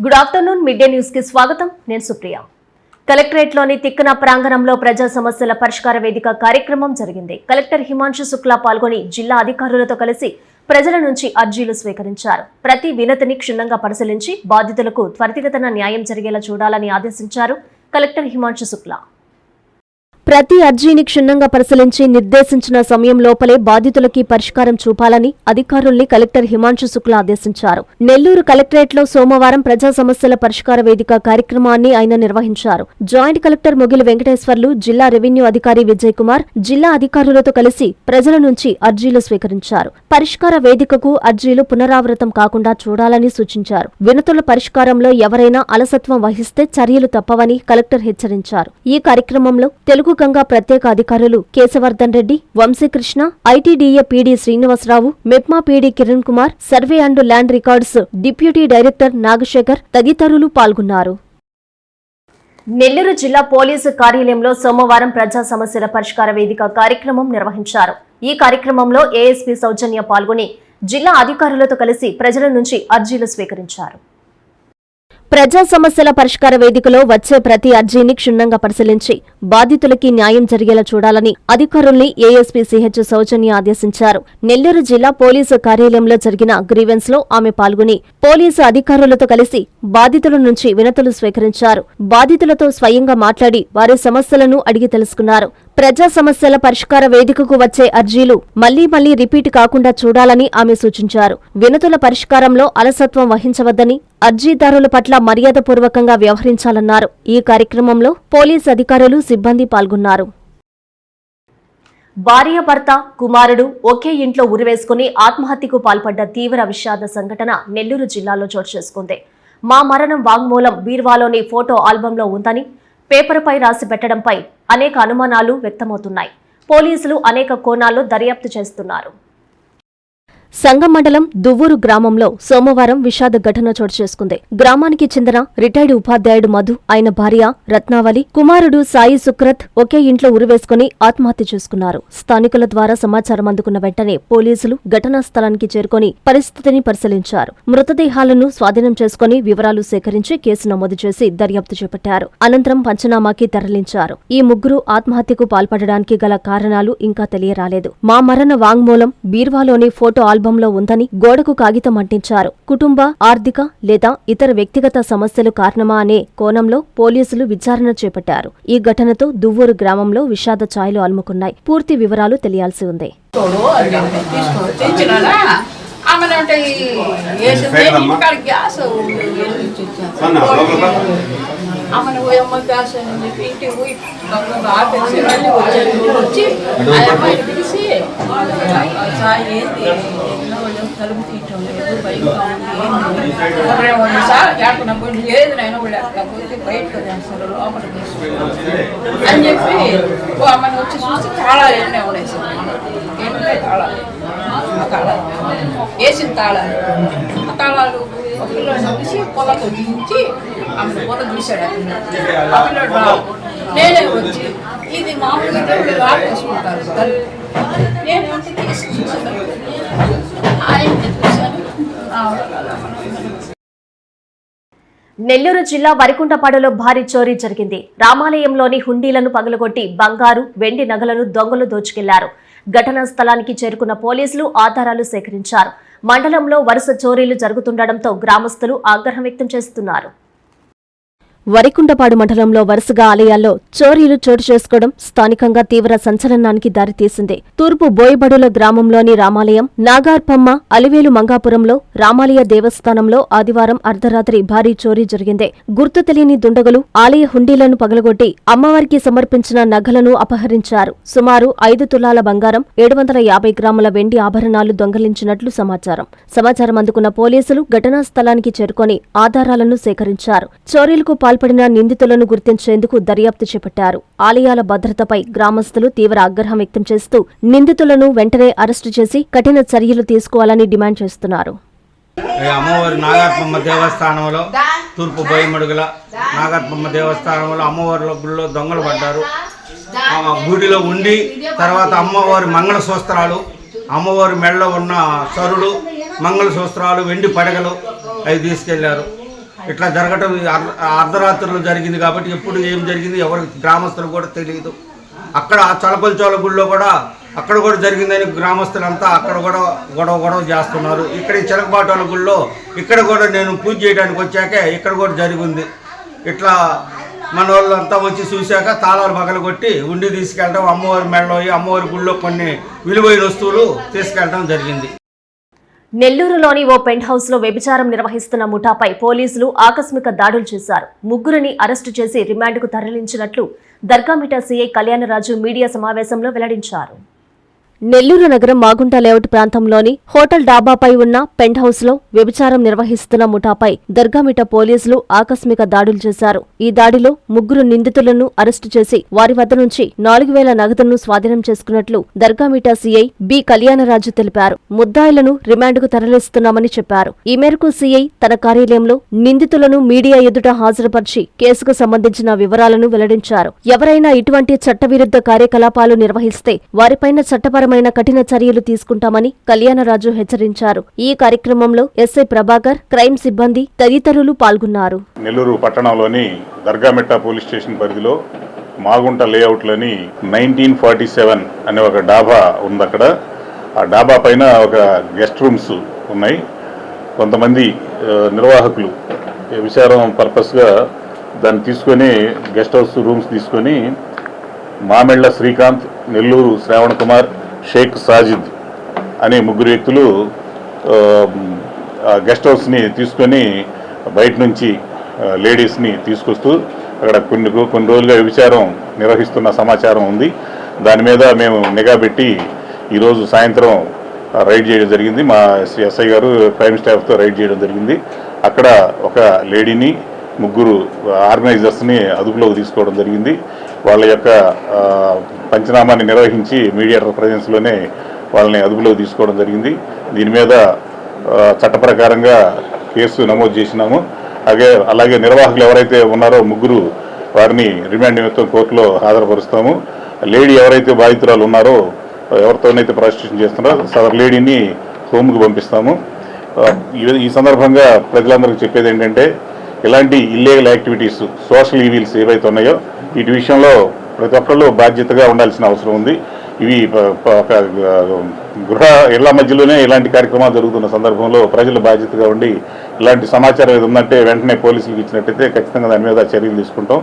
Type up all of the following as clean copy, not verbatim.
Good afternoon mid day news కి స్వాగతం. నేను సుప్రియ. కలెక్టరేట్లోని తిక్కన ప్రాంగణంలో ప్రజా సమస్యల పరిష్కార వేదిక కార్యక్రమం జరిగింది. కలెక్టర్ హిమాంశు శుక్లా పాల్గొని జిల్లా అధికారులతో కలిసి ప్రజల నుంచి అర్జీలు స్వీకరించారు. ప్రతి వినతిని క్షుణ్ణంగా పరిశీలించి బాధితులకు త్వరితగతిన న్యాయం జరిగేలా చూడాలని ఆదేశించారు కలెక్టర్ హిమాంశు శుక్లా. ప్రతి అర్జీని క్షుణ్ణంగా పరిశీలించి నిర్దేశించిన సమయం లోపలే బాధితులకి పరిష్కారం చూపాలని అధికారుల్ని కలెక్టర్ హిమాంశు శుక్లా ఆదేశించారు. నెల్లూరు కలెక్టరేట్లో సోమవారం ప్రజా సమస్యల పరిష్కార వేదిక కార్యక్రమాన్ని ఆయన నిర్వహించారు. జాయింట్ కలెక్టర్ మొగిలి వెంకటేశ్వర్లు, జిల్లా రెవెన్యూ అధికారి విజయ్ కుమార్ జిల్లా అధికారులతో కలిసి ప్రజల నుంచి అర్జీలు స్వీకరించారు. పరిష్కార వేదికకు అర్జీలు పునరావృతం కాకుండా చూడాలని సూచించారు. వినతుల పరిష్కారంలో ఎవరైనా అలసత్వం వహిస్తే చర్యలు తప్పవని కలెక్టర్ హెచ్చరించారు. ఈ కార్యక్రమంలో తెలుగు గంగా ప్రత్యేక అధికారులు Keshavardhan Reddy, Vamsikrishna, ITDA PD Srinivasarao, MEPMA PD Kiran Kumar, survey and land records deputy director Nagasekhar తదితరులు పాల్గొన్నారు. నెల్లూరు జిల్లా పోలీసు కార్యాలయంలో సోమవారం ప్రజా సమస్యల పరిష్కార వేదిక కార్యక్రమం నిర్వహించారు. ఈ కార్యక్రమంలో ఏఎస్పీ సౌజన్య పాల్గొని జిల్లా అధికారులతో కలిసి ప్రజల నుంచి అర్జీలు స్వీకరించారు. ప్రజా సమస్యల పరిష్కార వేదికలో వచ్చే ప్రతి అర్జీని క్షుణ్ణంగా పరిశీలించి బాధితులకి న్యాయం జరిగేలా చూడాలని అధికారుల్ని ఏఎస్పీ సిహెచ్ సౌజన్య ఆదేశించారు. నెల్లూరు జిల్లా పోలీసు కార్యాలయంలో జరిగిన గ్రీవెన్స్ లో ఆమె పాల్గొని పోలీసు అధికారులతో కలిసి బాధితుల నుంచి వినతులు స్వీకరించారు. బాధితులతో స్వయంగా మాట్లాడి వారి సమస్యలను అడిగి తెలుసుకున్నారు. ప్రజా సమస్యల పరిష్కార వేదికకు వచ్చే అర్జీలు మళ్లీ రిపీట్ కాకుండా చూడాలని ఆమె సూచించారు. వినతుల పరిష్కారంలో అలసత్వం వహించవద్దని, అర్జీదారుల పట్ల మర్యాదపూర్వకంగా వ్యవహరించాలన్నారు. ఈ కార్యక్రమంలో పోలీసు అధికారులు, సిబ్బంది పాల్గొన్నారు. భార్యాభర్త, కుమారుడు ఒకే ఇంట్లో ఉరివేసుకుని ఆత్మహత్యకు పాల్పడ్డ తీవ్ర విషాద సంఘటన నెల్లూరు జిల్లాలో చోటు చేసుకుంది. మా మరణం వాంగ్మూలం బీర్వాలోని ఫోటో ఆల్బంలో ఉందని పేపర్పై రాసి పెట్టడంపై అనేక అనుమానాలు వ్యక్తమవుతున్నాయి. పోలీసులు అనేక కోణాల్లో దర్యాప్తు చేస్తున్నారు. సంగం మండలం దువ్వూరు గ్రామంలో సోమవారం విషాద ఘటన చోటు చేసుకుంది. గ్రామానికి చెందిన రిటైర్డ్ ఉపాధ్యాయుడు మధు, ఆయన భార్య రత్నావళి, కుమారుడు సాయి సుక్రత్ ఒకే ఇంట్లో ఉరివేసుకుని ఆత్మహత్య చేసుకున్నారు. స్థానికుల ద్వారా సమాచారం అందుకున్న వెంటనే పోలీసులు ఘటనా స్థలానికి చేరుకుని పరిస్థితిని పరిశీలించారు. మృతదేహాలను స్వాధీనం చేసుకుని వివరాలు సేకరించి కేసు నమోదు చేసి దర్యాప్తు చేపట్టారు. అనంతరం పంచనామాకి తరలించారు. ఈ ముగ్గురు ఆత్మహత్యకు పాల్పడడానికి గల కారణాలు ఇంకా తెలియరాలేదు. మా మరణ వాంగ్మూలం బీర్వాలోని ఫోటో ఆల్బంలో ఉందని గోడకు కాగితం అంటించారు. కుటుంబ, ఆర్థిక లేదా ఇతర వ్యక్తిగత సమస్యలు కారణమా అనే కోణంలో పోలీసులు విచారణ చేపట్టారు. ఈ ఘటనతో దువ్వూరు గ్రామంలో విషాద ఛాయలు అలుముకున్నాయి. పూర్తి వివరాలు తెలియాల్సి ఉంది. అమ్మని పోయమ్మ గ్యాస్ అని చెప్పి ఇంటికి పోయి ఆపేసి మళ్ళీ వచ్చి ఆ అమ్మాయిని పిలిచి ఏంది తలుపు తీయటం లేదు, బయట ఉంది సార్ ఎక్కడ పోయి లేదు నేను కూడా అట్లా పోతే బయటకు చేస్తారు లోపల అని చెప్పి అమ్మని వచ్చి చూసి తాళాలు ఎన్నే ఉన్నాయి సార్, ఏమున్నాయి తాళాలు, ఆ తాళాలు వేసిన తాళాలు, ఆ తాళాలు ఒక పిల్లలు చూసి పొలంలో దించి ఆమె పొలం చూశాడు. ఆ పిల్లడు నేనే వచ్చి ఇది మామూలుగా లాక్ వేసుకుంటారు సార్, నేనేమంటే తీసి చూసాను, ఆయన చూశాను. నెల్లూరు జిల్లా వరికుంటపాడులో భారీ చోరీ జరిగింది. రామాలయంలోని హుండీలను పగలగొట్టి బంగారు, వెండి నగలను దొంగలు దోచుకెళ్లారు. ఘటనా స్థలానికి చేరుకున్న పోలీసులు ఆధారాలు సేకరించారు. మండలంలో వరుస చోరీలు జరుగుతుండటంతో గ్రామస్తులు ఆగ్రహం వ్యక్తం చేస్తున్నారు. వరికుంటపాడు మండలంలో వరుసగా ఆలయాల్లో చోరీలు చోటు చేసుకోవడం స్థానికంగా తీవ్ర సంచలనానికి దారితీసింది. తూర్పు బోయబడుల గ్రామంలోని రామాలయం, నాగార్పమ్మ, అలివేలు మంగాపురంలో రామాలయ దేవస్థానంలో ఆదివారం అర్ధరాత్రి భారీ చోరీ జరిగింది. గుర్తు తెలియని దుండగులు ఆలయ హుండీలను పగలగొట్టి అమ్మవారికి సమర్పించిన నగలను అపహరించారు. సుమారు 5 తులాల బంగారం, 750 గ్రాముల వెండి ఆభరణాలు దొంగలించినట్లు సమాచారం అందుకున్న పోలీసులు ఘటనా స్థలానికి చేరుకొని ఆధారాలను సేకరించారు. చోరీలకు పాల్పడిన నిందితులను గుర్తించేందుకు దర్యాప్తు చేపట్టారు. ఆలయాల భద్రతపై గ్రామస్తులు తీవ్ర ఆగ్రహం వ్యక్తం చేస్తూ నిందితులను వెంటనే అరెస్టు చేసి కఠిన చర్యలు తీసుకోవాలని డిమాండ్ చేస్తున్నారు. అమ్మవారి నాగార్పమ్మ దేవస్థానంలో, తూర్పు బోయమడుగుల నాగార్పమ్మ దేవస్థానంలో అమ్మవారి గుడిలో దొంగలు పడ్డారు. గుడిలో ఉండి తర్వాత అమ్మవారి మంగళసూత్రాలు, అమ్మవారి మెడలో ఉన్న సరులు, మంగళసూత్రాలు, వెండి పడగలు అవి తీసుకెళ్లారు. ఇట్లా జరగటం అర్ధరాత్రులు జరిగింది కాబట్టి ఎప్పుడు ఏం జరిగింది ఎవరికి గ్రామస్తులకు కూడా తెలియదు. అక్కడ చలపల్చోల గుడిలో కూడా అక్కడ కూడా జరిగిందని గ్రామస్తులంతా అక్కడ కూడా గొడవ చేస్తున్నారు. ఇక్కడ ఈ చిలకబాటోల గుడిలో ఇక్కడ కూడా నేను పూజ చేయడానికి వచ్చాకే ఇక్కడ కూడా జరిగింది. ఇట్లా మన వాళ్ళంతా వచ్చి చూశాక తాళాలు పగలగొట్టి ఉండి తీసుకెళ్ళడం, అమ్మవారి మెడలో అమ్మవారి గుడిలో కొన్ని విలువైన వస్తువులు తీసుకెళ్ళడం జరిగింది. నెల్లూరులోని ఓ పెంట్ హౌస్ లో వ్యభిచారం నిర్వహిస్తున్న ముఠాపై పోలీసులు ఆకస్మిక దాడులు చేశారు. ముగ్గురిని అరెస్టు చేసి రిమాండ్కు తరలించినట్లు దర్గామిటా సీఐ కళ్యాణరాజు మీడియా సమావేశంలో వెల్లడించారు. నెల్లూరు నగరం మాగుంట లేఅవుట్ ప్రాంతంలోని హోటల్ డాబాపై ఉన్న పెంట్ హౌస్ లో వ్యభిచారం నిర్వహిస్తున్న ముఠాపై దర్గామిట పోలీసులు ఆకస్మిక దాడులు చేశారు. ఈ దాడిలో ముగ్గురు నిందితులను అరెస్టు చేసి వారి వద్ద నుంచి 4,000 నగదును స్వాధీనం చేసుకున్నట్లు దర్గామిట సీఐ బి కళ్యాణరాజు తెలిపారు. ముద్దాయిలను రిమాండ్కు తరలిస్తున్నామని చెప్పారు. ఈ మేరకు సీఐ తన కార్యాలయంలో నిందితులను మీడియా ఎదుట హాజరుపరిచి కేసుకు సంబంధించిన వివరాలను వెల్లడించారు. ఎవరైనా ఇటువంటి చట్టవిరుద్ధ కార్యకలాపాలు నిర్వహిస్తే వారిపైన చట్టపరమైన కఠిన చర్యలు తీసుకుంటామని కళ్యాణరాజు హెచ్చరించారు. ఈ కార్యక్రమంలో ఎస్ఐ ప్రభాకర్, క్రైమ్ సిబ్బంది తదితరులు పాల్గొన్నారు. నెల్లూరు పట్టణంలోని దర్గామిట్ట పోలీస్ స్టేషన్ పరిధిలో మాగుంట లేఅవుట్లోని 1947 అనే ఒక డాబా ఉంది. అక్కడ ఆ డాబా పైన ఒక గెస్ట్ రూమ్స్ ఉన్నాయి. కొంతమంది నిర్వాహకులు విచారం పర్పస్గా దాన్ని తీసుకొని గెస్ట్ హౌస్ రూమ్స్ తీసుకొని మామెళ్ల శ్రీకాంత్, నెల్లూరు శ్రావణ్ కుమార్, షేక్ సాజిద్ అనే ముగ్గురు వ్యక్తులు గెస్ట్ హౌస్ని తీసుకొని బయట నుంచి లేడీస్ని తీసుకొస్తూ అక్కడ కొన్ని రోజులుగా వ్యభిచారం నిర్వహిస్తున్న సమాచారం ఉంది. దాని మీద మేము నిఘా పెట్టి ఈరోజు సాయంత్రం రైడ్ చేయడం జరిగింది. మా ఎస్ఐ గారు క్రైమ్ స్టాఫ్తో రైడ్ చేయడం జరిగింది. అక్కడ ఒక లేడీని, ముగ్గురు ఆర్గనైజర్స్ని అదుపులోకి తీసుకోవడం జరిగింది. వాళ్ళ యొక్క పంచనామాన్ని నిర్వహించి మీడియేటర్ ప్రజెన్స్లోనే వాళ్ళని అదుపులోకి తీసుకోవడం జరిగింది. దీని మీద చట్ట ప్రకారంగా కేసు నమోదు చేసినాము. అలాగే నిర్వాహకులు ఎవరైతే ఉన్నారో ముగ్గురు వారిని రిమాండ్ నిమిత్తం కోర్టులో హాజరుపరుస్తాము. లేడీ ఎవరైతే బాధితురాలు ఉన్నారో, ఎవరితోనైతే ప్రాసిక్యూషన్ చేస్తున్నారో సదరు లేడీని హోమ్కి పంపిస్తాము. ఈ సందర్భంగా ప్రజలందరికీ చెప్పేది ఏంటంటే, ఇలాంటి ఇల్లీగల్ యాక్టివిటీస్, సోషల్ ఈవిల్స్ ఏవైతే ఉన్నాయో వీటి విషయంలో ప్రతి ఒక్కళ్ళు బాధ్యతగా ఉండాల్సిన అవసరం ఉంది. ఇవి ఇళ్ల మధ్యలోనే ఇలాంటి కార్యక్రమాలు జరుగుతున్న సందర్భంలో ప్రజలు బాధ్యతగా ఉండి ఇలాంటి సమాచారం ఏది ఉందంటే వెంటనే పోలీసులకు ఇచ్చినట్టయితే ఖచ్చితంగా దాని మీద చర్యలు తీసుకుంటాం.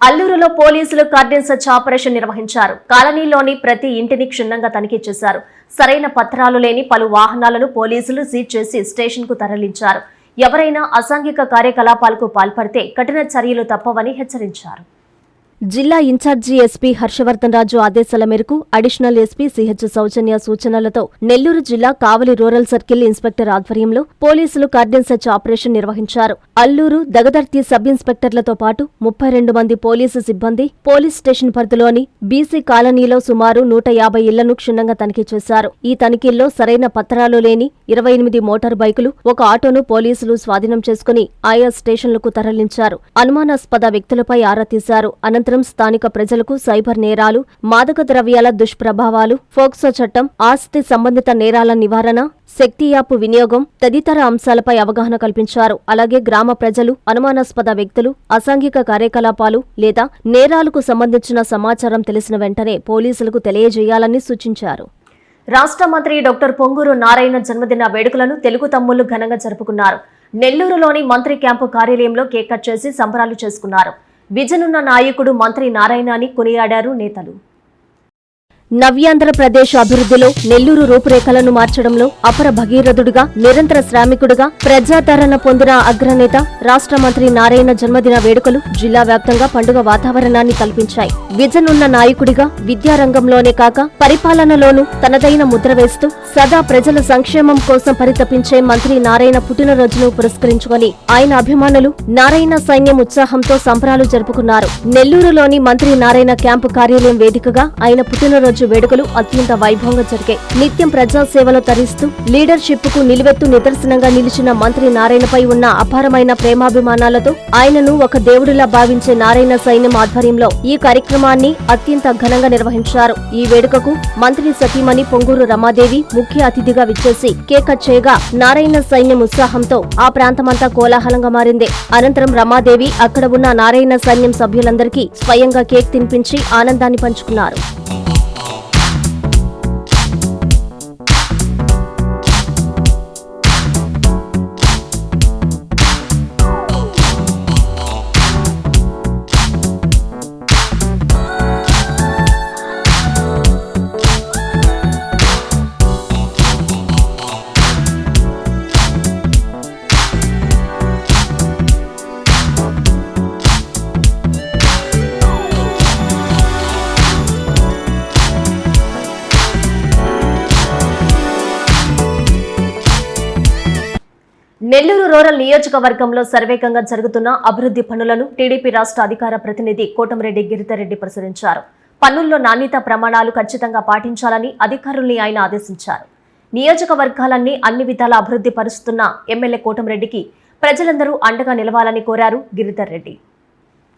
అల్లూరులో పోలీసులు కార్డన్ సర్చ్ ఆపరేషన్ నిర్వహించారు. కాలనీలోని ప్రతి ఇంటిని క్షుణ్ణంగా తనిఖీ చేశారు. సరైన పత్రాలు లేని పలు వాహనాలను పోలీసులు సీజ్ చేసి స్టేషన్ కు తరలించారు. ఎవరైనా అసాంఘిక కార్యకలాపాలకు పాల్పడితే కఠిన చర్యలు తప్పవని హెచ్చరించారు. జిల్లా ఇన్ఛార్జి ఎస్పీ హర్షవర్ధన్ రాజు ఆదేశాల మేరకు అడిషనల్ ఎస్పీ సిహెచ్ సౌజన్య సూచనలతో నెల్లూరు జిల్లా కావలి రూరల్ సర్కిల్ ఇన్స్పెక్టర్ ఆధ్వర్యంలో పోలీసులు కార్డన్ సర్చ్ ఆపరేషన్ నిర్వహించారు. అల్లూరు, దగదర్తి సబ్ ఇన్స్పెక్టర్లతో పాటు 32 మంది పోలీసు సిబ్బంది పోలీస్ స్టేషన్ పరిధిలోని బీసీ కాలనీలో సుమారు 150 ఇళ్లను క్షుణ్ణంగా తనిఖీ చేశారు. ఈ తనిఖీల్లో సరైన పత్రాలు లేని 28 మోటార్ బైకులు, ఒక ఆటోను పోలీసులు స్వాధీనం చేసుకుని ఆయా స్టేషన్లకు తరలించారు. అనుమానాస్పద వ్యక్తులపై ఆరా తీశారు. అనంతరం స్థానిక ప్రజలకు సైబర్ నేరాలు, మాదక ద్రవ్యాల దుష్ప్రభావాలు, ఫోక్సో చట్టం, ఆస్తి సంబంధిత నేరాల నివారణ, శక్తి యాప్ వినియోగం తదితర అంశాలపై అవగాహన కల్పించారు. అలాగే గ్రామ ప్రజలు అనుమానాస్పద వ్యక్తులు, అసాంఘిక కార్యకలాపాలు లేదా నేరాలకు సంబంధించిన సమాచారం తెలిసిన వెంటనే పోలీసులకు తెలియజేయాలని సూచించారు. రాష్ట్ర మంత్రి డాక్టర్ పొంగూరు నారాయణ జన్మదిన వేడుకలను తెలుగు తమ్ముళ్లు ఘనంగా జరుపుకున్నారు. నెల్లూరులోని మంత్రి క్యాంపు కార్యాలయంలో కేక్ కట్ చేసి సంబరాలు చేసుకున్నారు. విజనున్న నాయకుడు మంత్రి నారాయణ అని కొనియాడారు నేతలు. నవ్యాంధ్రప్రదేశ్ అభివృద్ధిలో నెల్లూరు రూపురేఖలను మార్చడంలో అపర భగీరథుడిగా, నిరంతర శ్రామికుడిగా ప్రజాదరణ పొందిన అగ్రనేత రాష్ట్ర మంత్రి నారాయణ జన్మదిన వేడుకలు జిల్లా వ్యాప్తంగా పండుగ వాతావరణాన్ని కల్పించాయి. విజనున్న నాయకుడిగా విద్యారంగంలోనే కాక పరిపాలనలోనూ తనదైన ముద్ర వేస్తూ సదా ప్రజల సంక్షేమం కోసం పరితపించే మంత్రి నారాయణ పుట్టినరోజును పురస్కరించుకొని ఆయన అభిమానులు నారాయణ సైన్యం ఉత్సాహంతో సంబరాలు జరుపుకున్నారు. నెల్లూరులోని మంత్రి నారాయణ క్యాంపు కార్యాలయం వేదికగా ఆయన పుట్టినరోజు పుట్టినరోజు వేడుకలు అత్యంత వైభవంగా జరిగాయి. నిత్యం ప్రజాసేవలో తరిస్తూ లీడర్షిప్ కు నిలువెత్తు నిదర్శనంగా నిలిచిన మంత్రి నారాయణపై ఉన్న అపారమైన ప్రేమాభిమానాలతో ఆయనను ఒక దేవుడిలా భావించే నారాయణ సైన్యం ఆధ్వర్యంలో ఈ కార్యక్రమాన్ని అత్యంత ఘనంగా నిర్వహించారు. ఈ వేడుకకు మంత్రి సతీమణి పొంగూరు రమాదేవి ముఖ్య అతిథిగా విచ్చేసి కేక్ కట్ చేయగా నారాయణ సైన్యం ఉత్సాహంతో ఆ ప్రాంతమంతా కోలాహలంగా మారింది. అనంతరం రమాదేవి అక్కడ ఉన్న నారాయణ సైన్యం సభ్యులందరికీ స్వయంగా కేక్ తినిపించి ఆనందాన్ని పంచుకున్నారు. నెల్లూరు రూరల్ నియోజకవర్గంలో సర్వేగంగా జరుగుతున్న అభివృద్ధి పనులను టీడీపీ రాష్ట్ర అధికార ప్రతినిధి కోటమిరెడ్డి గిరిధర్రెడ్డి పరిశీలించారు. పన్నుల్లో నాణ్యత ప్రమాణాలు ఖచ్చితంగా పాటించాలని అధికారుల్ని ఆయన ఆదేశించారు. నియోజకవర్గాలన్నీ అన్ని విధాల అభివృద్ధి పరుస్తున్న ఎమ్మెల్యే కోటమిరెడ్డికి ప్రజలందరూ అండగా నిలవాలని కోరారు గిరిధర్రెడ్డి.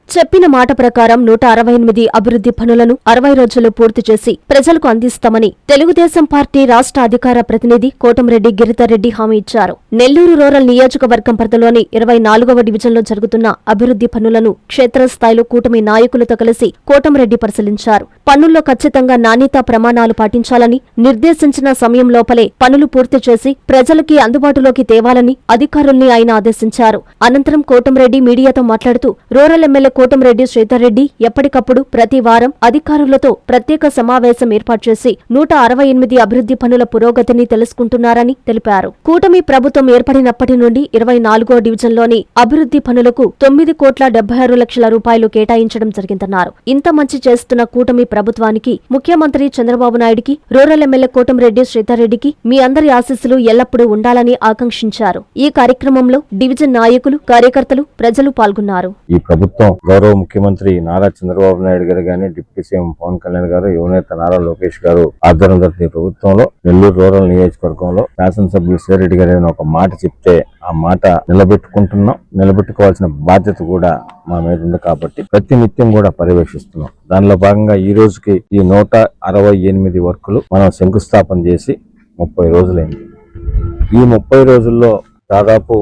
చెప్పిన మాట ప్రకారం 168 అభివృద్ధి పనులను 60 రోజుల్లో పూర్తి చేసి ప్రజలకు అందిస్తామని తెలుగుదేశం పార్టీ రాష్ట్ర అధికార ప్రతినిధి కోటమిరెడ్డి గిరిధర్రెడ్డి హామీ ఇచ్చారు. నెల్లూరు రూరల్ నియోజకవర్గం పరిధిలోని 24వ డివిజన్లో జరుగుతున్న అభివృద్ధి పనులను క్షేత్రస్థాయిలో కూటమి నాయకులతో కలిసి కోటమిరెడ్డి పరిశీలించారు. పనుల్లో ఖచ్చితంగా నాణ్యతా ప్రమాణాలు పాటించాలని, నిర్దేశించిన సమయం లోపలే పనులు పూర్తి చేసి ప్రజలకి అందుబాటులోకి తేవాలని అధికారుల్ని ఆయన ఆదేశించారు. అనంతరం కోటమిరెడ్డి మీడియాతో మాట్లాడుతూ రూరల్ ఎమ్మెల్యే కోటమిరెడ్డి శ్రీధర్రెడ్డి ఎప్పటికప్పుడు ప్రతి వారం అధికారులతో ప్రత్యేక సమావేశం ఏర్పాటు చేసి 168 అభివృద్ధి పనుల పురోగతిని తెలుసుకుంటున్నారని తెలిపారు. కూటమి ప్రభుత్వం ఏర్పడినప్పటి నుండి 24వ డివిజన్లోని అభివృద్ధి పనులకు 9,76,00,000 రూపాయలు కేటాయించడం జరిగిందన్నారు. ఇంత మంచి చేస్తున్న కూటమి ప్రభుత్వానికి ముఖ్యమంత్రి చంద్రబాబు నాయుడికి, రూరల్ ఎమ్మెల్యే కోటమిరెడ్డి శ్రీధర్రెడ్డికి మీ అందరి ఆశీస్సులు ఎల్లప్పుడూ ఉండాలని ఆకాంక్షించారు. ఈ కార్యక్రమంలో డివిజన్ నాయకులు, కార్యకర్తలు, ప్రజలు పాల్గొన్నారు. ఈ ప్రభుత్వం గౌరవ ముఖ్యమంత్రి నారా చంద్రబాబు నాయుడు గారు గాని, డిప్యూటీ సీఎం పవన్ కళ్యాణ్ గారు, యువనేత నారా లోకేష్ గారు ఆధ్వర్యంలో జరిగే ప్రభుత్వంలో నెల్లూరు రూరల్ నియోజకవర్గంలో శాసనసభ్యులు శ్రీరెడ్డి గారు ఒక మాట చెప్తే ఆ మాట నిలబెట్టుకోవాల్సిన బాధ్యత కూడా మా మీద ఉంది. కాబట్టి ప్రతి నిత్యం కూడా పర్యవేక్షిస్తున్నాం. దానిలో భాగంగా ఈ రోజుకి ఈ 168 వర్కులు మనం శంకుస్థాపన చేసి 30 రోజులైంది. ఈ 30 రోజుల్లో దాదాపు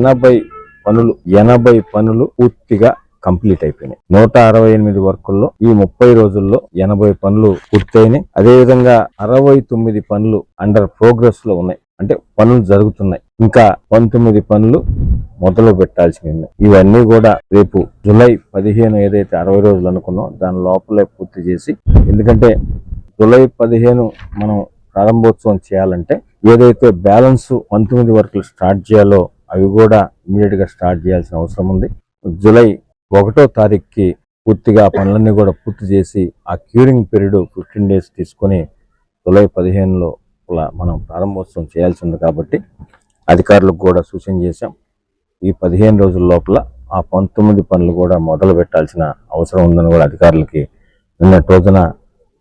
80 పనులు పూర్తిగా కంప్లీట్ అయిపోయినాయి. 168 వర్కుల్లో ఈ 30 రోజుల్లో 80 పనులు పూర్తయినాయి. అదేవిధంగా 69 పనులు అండర్ ప్రోగ్రెస్ లో ఉన్నాయి, అంటే పనులు జరుగుతున్నాయి. ఇంకా 19 పనులు మొదలు పెట్టాల్సినవి ఉన్నాయి. ఇవన్నీ కూడా రేపు జూలై 15 ఏదైతే 60 రోజులు అనుకున్నాం దాని లోపలే పూర్తి చేసి, ఎందుకంటే జూలై 15 మనం ప్రారంభోత్సవం చేయాలంటే ఏదైతే బ్యాలెన్స్ 19 వర్కులు స్టార్ట్ చేయాలో అవి కూడా ఇమీడియట్ గా స్టార్ట్ చేయాల్సిన అవసరం ఉంది. జూలై 1వ తారీఖుకి పూర్తిగా పనులన్నీ కూడా పూర్తి చేసి ఆ క్యూరింగ్ పీరియడ్ 15 డేస్ తీసుకుని జూలై 15లో మనం ప్రారంభోత్సవం చేయాల్సి ఉంది. కాబట్టి అధికారులకు కూడా సూచన చేశాం. ఈ 15 రోజుల లోపల ఆ 19 పనులు కూడా మొదలు పెట్టాల్సిన అవసరం ఉందని కూడా అధికారులకి నిన్నటి రోజున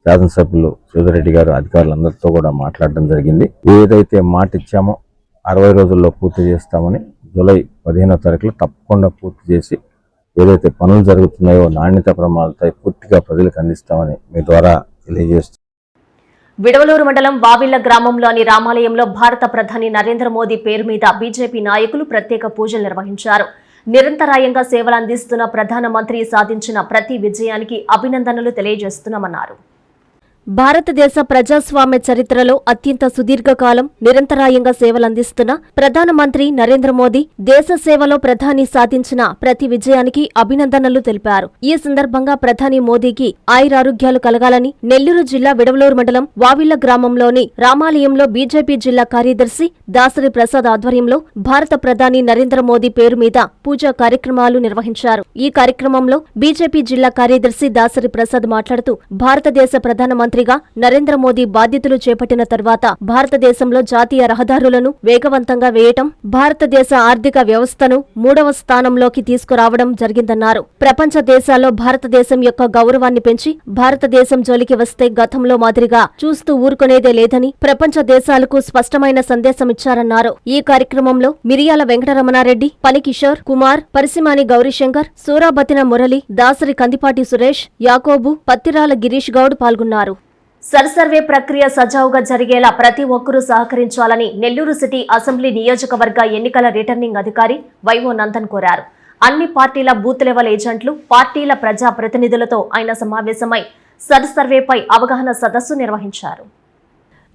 శాసనసభ్యులు శ్రీధర్రెడ్డి గారు అధికారులందరితో కూడా మాట్లాడడం జరిగింది. ఏదైతే మాట ఇచ్చామో 60 రోజుల్లో పూర్తి చేస్తామని జూలై 15వ తారీఖులో తప్పకుండా పూర్తి చేసి ఏదైతే పనులు జరుగుతున్నాయో నాణ్యత ప్రమాణాలతో పూర్తిగా ప్రజలకు అందిస్తామని మీ ద్వారా తెలియజేస్తున్నాం. విడవలూరు మండలం వావిళ్ల గ్రామంలోని రామాలయంలో భారత ప్రధాని నరేంద్ర మోదీ పేరు మీద బీజేపీ నాయకులు ప్రత్యేక పూజలు నిర్వహించారు. నిరంతరాయంగా సేవలు అందిస్తున్న ప్రధానమంత్రి సాధించిన ప్రతి విజయానికి అభినందనలు తెలియజేస్తున్నామన్నారు. భారతదేశ ప్రజాస్వామ్య చరిత్రలో అత్యంత సుదీర్ఘకాలం నిరంతరాయంగా సేవలందిస్తున్న ప్రధానమంత్రి నరేంద్ర మోదీ దేశ సేవలో ప్రధాని సాధించిన ప్రతి విజయానికి అభినందనలు తెలిపారు. ఈ సందర్భంగా ప్రధాని మోదీకి ఆయురారోగ్యాలు కలగాలని నెల్లూరు జిల్లా విడవలూరు మండలం వావిళ్ల గ్రామంలోని రామాలయంలో బీజేపీ జిల్లా కార్యదర్శి దాసరి ప్రసాద్ ఆధ్వర్యంలో భారత ప్రధాని నరేంద్ర మోదీ పేరు మీద పూజా కార్యక్రమాలు నిర్వహించారు. ఈ కార్యక్రమంలో బీజేపీ జిల్లా కార్యదర్శి దాసరి ప్రసాద్ మాట్లాడుతూ భారతదేశ ప్రధానమంత్రి ప్రధానమంత్రిగా నరేంద్ర మోదీ బాధ్యతలు చేపట్టిన తర్వాత భారతదేశంలో జాతీయ రహదారులను వేగవంతంగా వేయటం, భారతదేశ ఆర్థిక వ్యవస్థను 3వ స్థానంలోకి తీసుకురావడం జరిగిందన్నారు. ప్రపంచ దేశాల్లో భారతదేశం యొక్క గౌరవాన్ని పెంచి భారతదేశం జోలికి వస్తే గతంలో మాదిరిగా చూస్తూ ఊరుకునేదే లేదని ప్రపంచ దేశాలకు స్పష్టమైన సందేశమిచ్చారన్నారు. ఈ కార్యక్రమంలో మిరియాల వెంకటరమణారెడ్డి, పని కిషోర్ కుమార్, పరిసిమాని గౌరీశంకర్, సూరాబతిన మురళి, దాసరి కందిపాటి సురేష్, యాకోబు, పత్తిరాల గిరీష్ గౌడ్ పాల్గొన్నారు. సర్సర్వే ప్రక్రియ సజావుగా జరిగేలా ప్రతి ఒక్కరూ సహకరించాలని నెల్లూరు సిటీ అసెంబ్లీ నియోజకవర్గ ఎన్నికల రిటర్నింగ్ అధికారి వైవో నందన్ కోరారు. అన్ని పార్టీల బూత్ లెవెల్ ఏజెంట్లు, పార్టీల ప్రజా ప్రతినిధులతో ఆయన సమావేశమై సర్సర్వేపై అవగాహన సదస్సు నిర్వహించారు.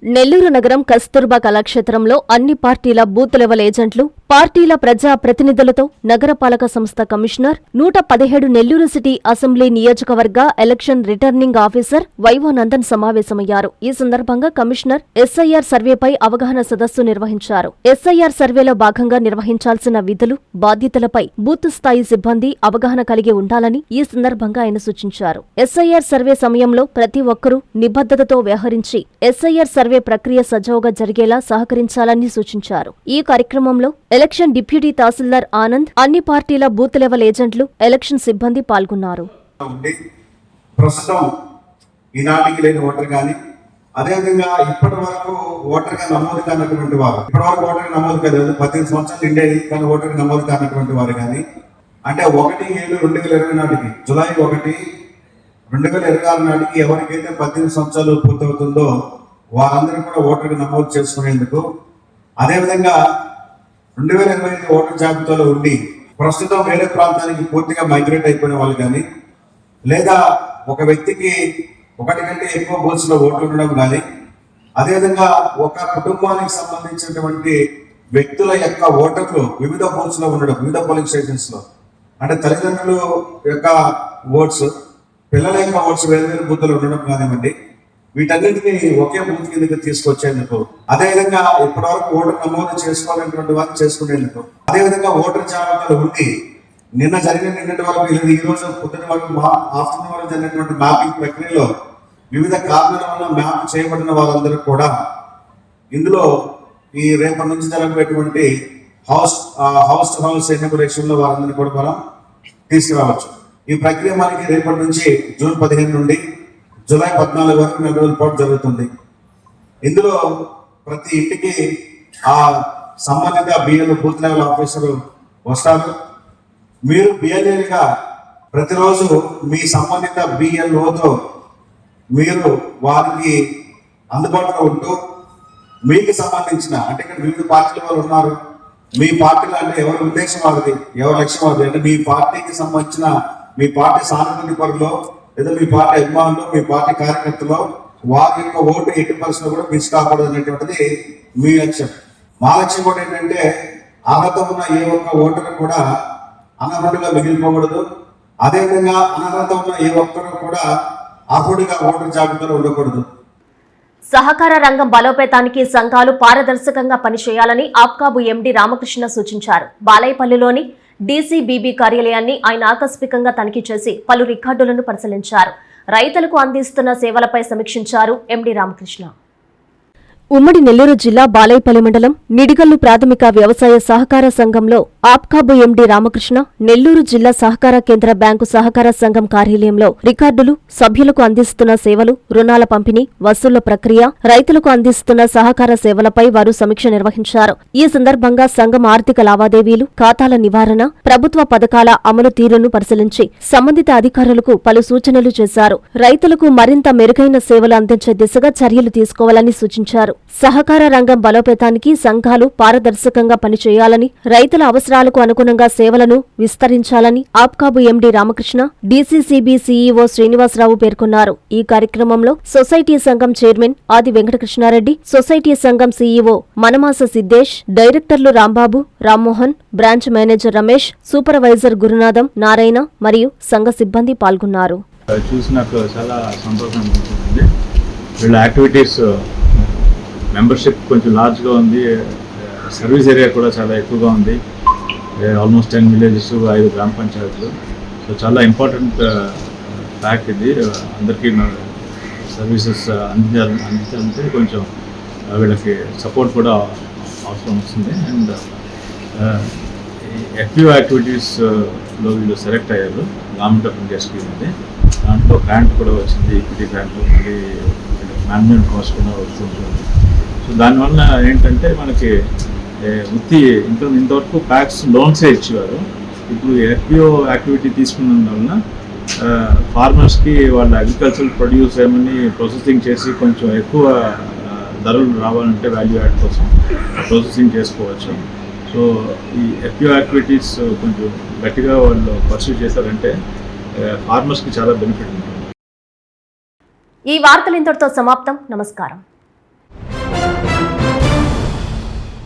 నెల్లూరు నగరం కస్తూర్బా కళాక్షేత్రంలో అన్ని పార్టీల బూత్ లెవెల్ ఏజెంట్లు, పార్టీల ప్రజా ప్రతినిధులతో నగరపాలక సంస్థ కమిషనర్, 117 నెల్లూరు సిటీ అసెంబ్లీ నియోజకవర్గ election returning officer vivo Nandan సమావేశమయ్యారు. ఈ సందర్భంగా కమిషనర్ ఎస్ఐఆర్ సర్వేపై అవగాహన సదస్సు నిర్వహించారు. ఎస్ఐఆర్ సర్వేలో భాగంగా నిర్వహించాల్సిన విధులు, బాధ్యతలపై బూత్ స్థాయి సిబ్బంది అవగాహన కలిగి ఉండాలని ఈ సందర్భంగా ఆయన సూచించారు. ఎస్ఐఆర్ సర్వే సమయంలో ప్రతి ఒక్కరూ నిబద్ధతతో వ్యవహరించి ఎస్ఐఆర్ సర్వే ప్రక్రియ సజావుగా జరిగేలా సహకరించాలని సూచించారు. ఈ కార్యక్రమంలో ఎలక్షన్ డిప్యూటీ తహసీల్దార్ ఆనంద్, అన్ని పార్టీల బూత్ లెవెల్ ఏజెంట్లు, ఎలక్షన్ సిబ్బంది పాల్గొన్నారు. ప్రస్తుతం ఈనాటికి లేని ఓటర్ కానీ, అదేవిధంగా ఇప్పటి వరకు ఓటర్గా నమోదు కానటువంటి వారు, ఇప్పటి వరకు ఓటర్గా నమోదు కాదు, 18 సంవత్సరాలు నిండేది కానీ ఓటర్గా నమోదు కానటువంటి వారు కానీ, అంటే 1/7/2020 నాటికి, జూలై 1, 2026 నాటికి ఎవరికైతే 18 సంవత్సరాలు పూర్తవుతుందో వారందరూ కూడా ఓటర్గా నమోదు చేసుకునేందుకు, అదేవిధంగా 2025 ఓటర్ జాబితాలో ఉండి ప్రస్తుతం వేరే ప్రాంతానికి పూర్తిగా మైగ్రేట్ అయిపోయిన వాళ్ళు కానీ, లేదా ఒక వ్యక్తికి 1 కంటే ఎక్కువ బూత్స్ లో ఓట్లు ఉండడం కానీ, అదేవిధంగా ఒక కుటుంబానికి సంబంధించినటువంటి వ్యక్తుల యొక్క ఓటర్లు వివిధ బూత్స్ లో ఉండడం, వివిధ పోలింగ్ స్టేషన్స్ లో, అంటే తల్లిదండ్రుల యొక్క ఓట్స్, పిల్లల యొక్క ఓట్స్ వేరు వేరు బూత్లు ఉండడం కానివ్వండి, వీటన్నిటిని ఒకే బూత్ కిందకి తీసుకొచ్చేందుకు, అదేవిధంగా ఇప్పటివరకు ఓటర్ నమోదు చేసుకోవాలనేటువంటి వారు చేసుకునేందుకు, అదేవిధంగా ఓటర్ జాబితాలో ఉండి నిన్నటి వరకు ఈ రోజు పొద్దున వరకు ఆఫ్టర్నూన్ వరకు జరిగినటువంటి మ్యాపింగ్ ప్రక్రియలో వివిధ కారణాల వల్ల మ్యాప్ చేయబడిన వారందరూ కూడా ఇందులో ఈ రేపటి నుంచి జరగబోయేటువంటి హౌస్ టు హౌస్ ఇనాగరేషన్ లో వారందరినీ కూడా మనం తీసుకురావచ్చు. ఈ ప్రక్రియ మనకి రేపటి నుంచి జూన్ 15 నుండి జూలై 14 వరకు 4 రోజుల పాటు జరుగుతుంది. ఇందులో ప్రతి ఇంటికి ఆ సంబంధిత బిఎల్ బూత్ లెవెల్ ఆఫీసర్ వస్తారు. మీరు బిఎల్ఏగా ప్రతిరోజు మీ సంబంధిత బిఎల్ఓతో మీరు వారికి అందుబాటులో ఉంటూ మీకు సంబంధించిన, అంటే ఇక్కడ వివిధ పార్టీల వాళ్ళు ఉన్నారు, మీ పార్టీలో అంటే ఎవరి ఉద్దేశం వారిది, ఎవరి లక్ష్యం వారిది, అంటే మీ పార్టీకి సంబంధించిన, మీ పార్టీ సానుభూతి పరులో లేదా మీ పార్టీ అభిమానులు, మీ పార్టీ కార్యకర్తలు వారి యొక్క ఓటు ఎట్టి పరిస్థితుల్లో కూడా మిస్ కాకూడదు అనేటువంటిది మీ లక్ష్యం. మా లక్ష్యం కూడా ఏంటంటే అర్హత ఉన్న ఏ ఒక్క ఓటరు కూడా అనర్హుడిగా మిగిలిపోకూడదు, అదేవిధంగా అనర్హత ఉన్న ఏ ఒక్కరు కూడా అర్హుడిగా ఓటర్ జాబితాలో ఉండకూడదు. సహకార రంగం బలోపేతానికి సంఘాలు పారదర్శకంగా పనిచేయాలని ఆప్కాబు ఎండీ రామకృష్ణ సూచించారు. బాలయ్యపల్లిలోని డీసీబీబీ కార్యాలయాన్ని ఆయన ఆకస్మికంగా తనిఖీ చేసి పలు రికార్డులను పరిశీలించారు. రైతులకు అందిస్తున్న సేవలపై సమీక్షించారు ఎండీ రామకృష్ణ. ఉమ్మడి నెల్లూరు జిల్లా బాలయ్యపల్లి మండలం నిడిగల్లు ప్రాథమిక వ్యవసాయ సహకార సంఘంలో ఆప్కాబు ఎండీ రామకృష్ణ నెల్లూరు జిల్లా సహకార కేంద్ర బ్యాంకు సహకార సంఘం కార్యాలయంలో రికార్డులు, సభ్యులకు అందిస్తున్న సేవలు, రుణాల పంపిణీ, వసూళ్ల ప్రక్రియ, రైతులకు అందిస్తున్న సహకార సేవలపై వారు సమీక్ష నిర్వహించారు. ఈ సందర్భంగా సంఘం ఆర్థిక లావాదేవీలు, ఖాతాల నివారణ, ప్రభుత్వ పథకాల అమలు తీరును పరిశీలించి సంబంధిత అధికారులకు పలు సూచనలు చేశారు. రైతులకు మరింత మెరుగైన సేవలు అందించే దిశగా చర్యలు తీసుకోవాలని సూచించారు. సహకార రంగం బలోపేతానికి సంఘాలు పారదర్శకంగా పనిచేయాలని, రైతుల అవసరాలకు అనుగుణంగా సేవలను విస్తరించాలని APCOB MD Ramakrishna, DCCB CEO Srinivasarao పేర్కొన్నారు. ఈ కార్యక్రమంలో సొసైటీ సంఘం చైర్మన్ ఆది వెంకటకృష్ణారెడ్డి, సొసైటీ సంఘం సీఈఓ మనమాస సిద్దేశ్, డైరెక్టర్లు Rambabu, Rammohan, branch manager Ramesh, supervisor Gurunatham, Narayana మరియు సంఘ సిబ్బంది పాల్గొన్నారు. చూసి నాకు చాలా సంతోషం అనిపించింది. వీళ్ళ యాక్టివిటీస్ మెంబర్షిప్ కొంచెం లార్జ్గా ఉంది, సర్వీస్ ఏరియా కూడా చాలా ఎక్కువగా ఉంది, ఆల్మోస్ట్ 10 విలేజెస్, 5 గ్రామ పంచాయతీలు. సో చాలా ఇంపార్టెంట్ ఫ్యాక్ట్ ఇది, అందరికీ సర్వీసెస్ అందించాలంటే కొంచెం వీళ్ళకి సపోర్ట్ కూడా అవసరం వస్తుంది. అండ్ FPO యాక్టివిటీస్లో వీళ్ళు సెలెక్ట్ అయ్యారు గవర్నమెంట్ ఆఫ్ ఇండియా స్కీమ్ ఉంది. దాంట్లో గ్రాంట్ కూడా వచ్చింది, ఈక్విటీ గ్రాంట్, మళ్ళీ మేనేజ్మెంట్ కాస్ట్ కూడా వస్తుంటుంది. సో దానివల్ల ఏంటంటే మనకి ఇంతవరకు ప్యాక్స్ లోన్సే ఇచ్చేవారు. ఇప్పుడు FPO యాక్టివిటీ తీసుకున్నందువలన ఫార్మర్స్కి వాళ్ళ అగ్రికల్చరల్ ప్రొడ్యూస్ ఏమని ప్రాసెసింగ్ చేసి కొంచెం ఎక్కువ ధరలు రావాలంటే వాల్యూ యాడ్ కోసం ప్రాసెసింగ్ చేసుకోవచ్చు. సో ఈ FPO యాక్టివిటీస్ కొంచెం గట్టిగా వాళ్ళు పర్సూ చేశారంటే ఫార్మర్స్కి చాలా బెనిఫిట్ ఉంటుంది. ఈ వార్తలు ఇంతటితో సమాప్తం. నమస్కారం.